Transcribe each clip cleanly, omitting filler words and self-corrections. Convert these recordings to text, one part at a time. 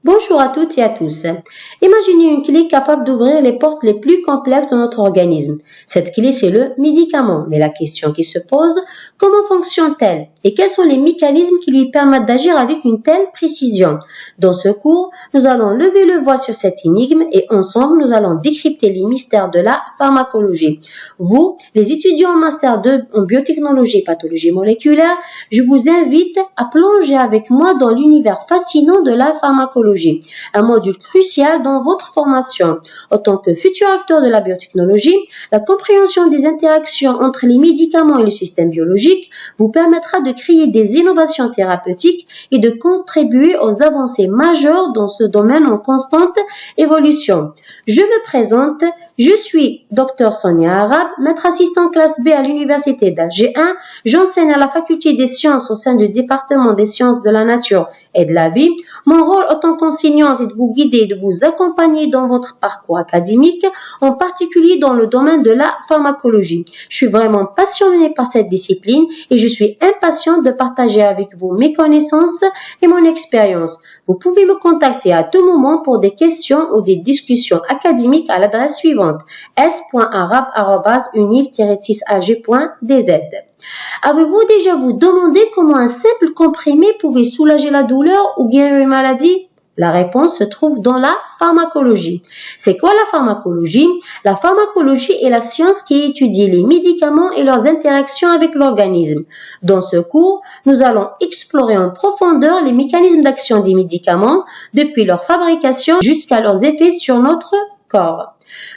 Bonjour à toutes et à tous. Imaginez une clé capable d'ouvrir les portes les plus complexes de notre organisme. Cette clé, c'est le médicament. Mais la question qui se pose, comment fonctionne-t-elle et quels sont les mécanismes qui lui permettent d'agir avec une telle précision? Dans ce cours, nous allons lever le voile sur cette énigme et ensemble, nous allons décrypter les mystères de la pharmacologie. Vous, les étudiants en Master 2 en biotechnologie et pathologie moléculaire, je vous invite à plonger avec moi dans l'univers fascinant de la pharmacologie. Un module crucial dans votre formation. En tant que futur acteur de la biotechnologie, la compréhension des interactions entre les médicaments et le système biologique vous permettra de créer des innovations thérapeutiques et de contribuer aux avancées majeures dans ce domaine en constante évolution. Je me présente, je suis Dr Sonia Arabe, maître assistant classe B à l'université d'Alger 1. J'enseigne à la faculté des sciences au sein du département des sciences de la nature et de la vie. Mon rôle en tant qu'enseignante est de vous guider et de vous accompagner dans votre parcours académique, en particulier dans le domaine de la pharmacologie. Je suis vraiment passionnée par cette discipline et je suis impatiente de partager avec vous mes connaissances et mon expérience. Vous pouvez me contacter à tout moment pour des questions ou des discussions académiques à l'adresse suivante: s.arabe@univ-6ag.dz. Avez-vous déjà vous demandé comment un simple comprimé pouvait soulager la douleur ou guérir une maladie? La réponse se trouve dans la pharmacologie. C'est quoi la pharmacologie? La pharmacologie est la science qui étudie les médicaments et leurs interactions avec l'organisme. Dans ce cours, nous allons explorer en profondeur les mécanismes d'action des médicaments, depuis leur fabrication jusqu'à leurs effets sur notre corps.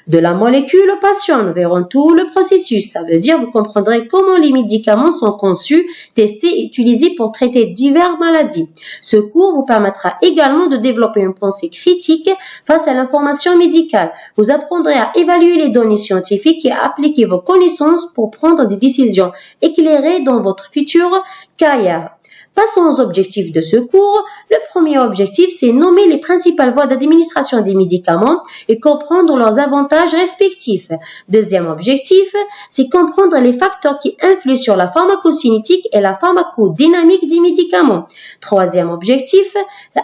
De la molécule au patient, nous verrons tout le processus. Ça veut dire vous comprendrez comment les médicaments sont conçus, testés et utilisés pour traiter diverses maladies. Ce cours vous permettra également de développer une pensée critique face à l'information médicale. Vous apprendrez à évaluer les données scientifiques et à appliquer vos connaissances pour prendre des décisions éclairées dans votre future carrière. Passons aux objectifs de ce cours. Le premier objectif, c'est nommer les principales voies d'administration des médicaments et comprendre leurs avantages respectifs. Deuxième objectif, c'est comprendre les facteurs qui influent sur la pharmacocinétique et la pharmacodynamique des médicaments. Troisième objectif,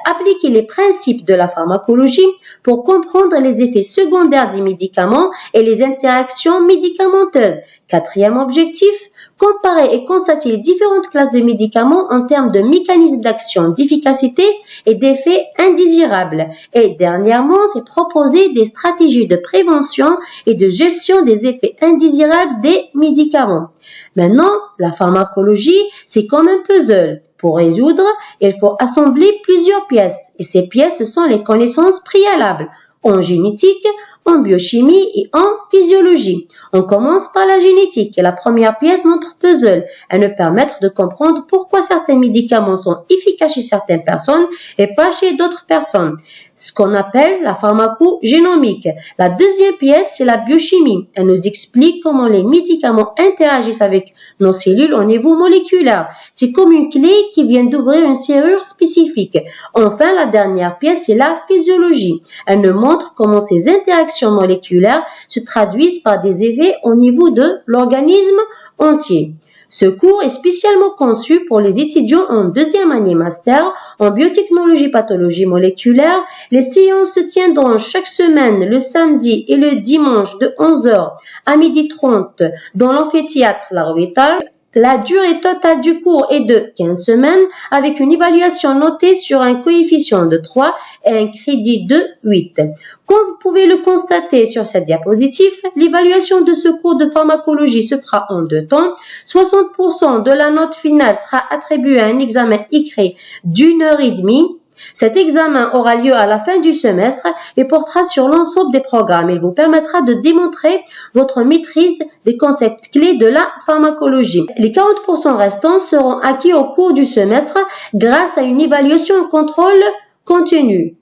appliquer les principes de la pharmacologie pour comprendre les effets secondaires des médicaments et les interactions médicamenteuses. Quatrième objectif, comparer et constater les différentes classes de médicaments en termes de mécanismes d'action, d'efficacité et d'effets indésirables. Et dernièrement, c'est proposer des stratégies de prévention et de gestion des effets indésirables des médicaments. Maintenant, la pharmacologie, c'est comme un puzzle. Pour résoudre, il faut assembler plusieurs pièces et ces pièces sont les connaissances préalables en génétique, en biochimie et en physiologie. On commence par la génétique, et la première pièce de notre puzzle. Elle nous permet de comprendre pourquoi certains médicaments sont efficaces chez certaines personnes et pas chez d'autres personnes. Ce qu'on appelle la pharmacogénomique. La deuxième pièce, c'est la biochimie. Elle nous explique comment les médicaments interagissent avec nos cellules au niveau moléculaire. C'est comme une clé qui vient d'ouvrir une serrure spécifique. Enfin, la dernière pièce, c'est la physiologie. Elle nous montre comment ces interactions moléculaires se traduisent par des effets au niveau de l'organisme entier. Ce cours est spécialement conçu pour les étudiants en deuxième année master en biotechnologie pathologie moléculaire. Les séances se tiendront chaque semaine le samedi et le dimanche de 11h à 12h30 dans l'amphithéâtre La Ruétal. La durée totale du cours est de 15 semaines avec une évaluation notée sur un coefficient de 3 et un crédit de 8. Comme vous pouvez le constater sur cette diapositive, l'évaluation de ce cours de pharmacologie se fera en 2 temps. 60% de la note finale sera attribuée à un examen écrit d'1h30. Cet examen aura lieu à la fin du semestre et portera sur l'ensemble des programmes. Il vous permettra de démontrer votre maîtrise des concepts clés de la pharmacologie. Les 40% restants seront acquis au cours du semestre grâce à une évaluation et contrôle continu.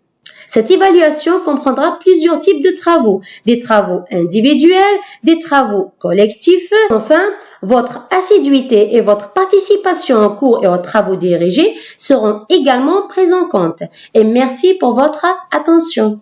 Cette évaluation comprendra plusieurs types de travaux, des travaux individuels, des travaux collectifs. Enfin, votre assiduité et votre participation aux cours et aux travaux dirigés seront également prises en compte. Et merci pour votre attention.